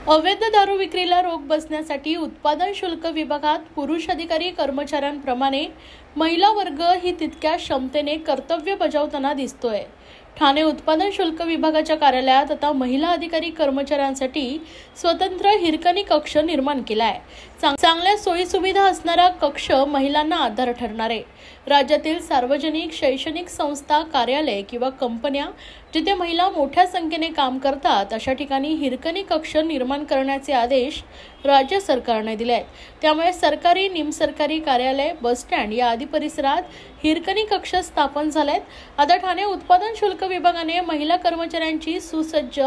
अवैध दारू विक्रीला रोख बसण्यासाठी उत्पादन शुल्क विभागात पुरुष अधिकारी कर्मचाऱ्यांप्रमाणे महिला वर्ग ही तितक्या क्षमतेने कर्तव्य बजावताना दिसतोय। ठाणे उत्पादन शुल्क विभागाच्या कार्यालयात आता महिला अधिकारी कर्मचाऱ्यांसाठी स्वतंत्र हिरकणी कक्ष निर्माण केला आहे। चांगल्या सोयी सुविधा असणारा कक्ष महिलांना आधार ठरणार आहे। राज्यातील सार्वजनिक शैक्षणिक संस्था, कार्यालय किंवा कंपन्या जिथे महिला मोठ्या संख्येने काम करतात अशा ठिकाणी हिरकणी कक्ष निर्माण करण्याचे आदेश राज्य सरकारने दिले आहेत। त्यामुळे सरकारी, निमसरकारी कार्यालय, बस स्टँड या आदी परिसरात हिरकणी कक्ष स्थापन झालेत। आता ठाणे उत्पादन शुल्क विभागाने महिला कर्मचाऱ्यांची सुसज्ज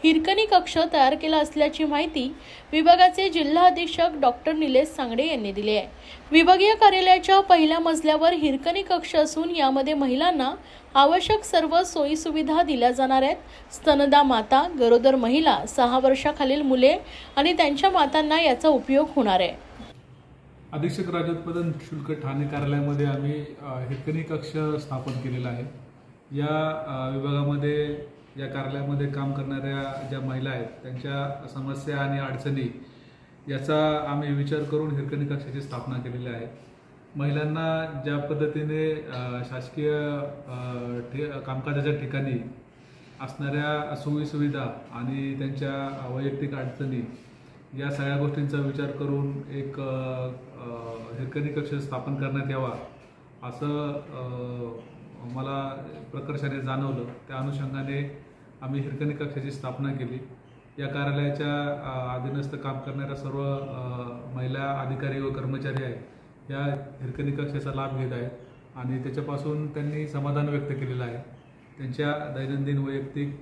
हिरकणी कक्ष तयार केला असल्याची माहिती विभागाचे जिल्हा अधीक्षक डॉक्टर निलेश सांगडे यांनी दिली आहे। विभागीय कार्यालयाच्या पहिल्या मजल्यावर हिरकणी कक्ष असून यामध्ये महिलांना आवश्यक सर्व सोयी सुविधा दिल्या जाणार आहेत। स्तनदा माता, गरोदर महिला, 6 वर्षाखालील मुले आणि त्यांच्या मातांना याचा उपयोग होणार आहे। अधीक्षक राज्य उत्पादन शुल्क ठाणे कार्यालयामध्ये आम्ही हिरकणी कक्ष स्थापन केलेला आहे। या विभागामध्ये, या कार्यालयामध्ये काम करणाऱ्या ज्या महिला आहेत त्यांच्या समस्या आणि अडचणी याचा आम्ही विचार करून हिरकणी कक्षाची स्थापना केलेली आहे। महिलांना ज्या पद्धतीने शासकीय कामकाजाच्या ठिकाणी असणाऱ्या सोयी सुविधा आणि त्यांच्या वैयक्तिक अडचणी या सगळ्या गोष्टींचा विचार करून एक हिरकणी कक्ष स्थापन करण्यात यावा असं मला प्रकर्षाने जाणवलं। त्या अनुषंगाने आम्ही हिरकणी कक्षाची स्थापना केली। या कार्यालयाच्या अधीनस्थ काम करणाऱ्या सर्व महिला अधिकारी व कर्मचारी आहेत या हिरकणी कक्षाचा लाभ घेत आहेत आणि त्याच्यापासून त्यांनी समाधान व्यक्त केलेलं आहे। त्यांच्या दैनंदिन वैयक्तिक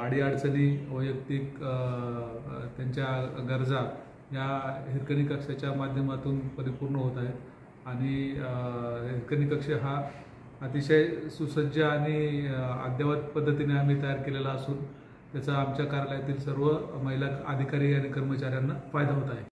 अडीअडचणी, वैयक्तिक त्यांच्या गरजा या हिरकणी कक्षाच्या माध्यमातून परिपूर्ण होत आहेत आणि हिरकणी कक्ष हा अतिशय सुसज्ज आणि अद्ययावत पद्धतीने आम्ही तयार केलेला असून त्याचा आमच्या कार्यालयातील सर्व महिला अधिकारी आणि कर्मचाऱ्यांना फायदा होत आहे।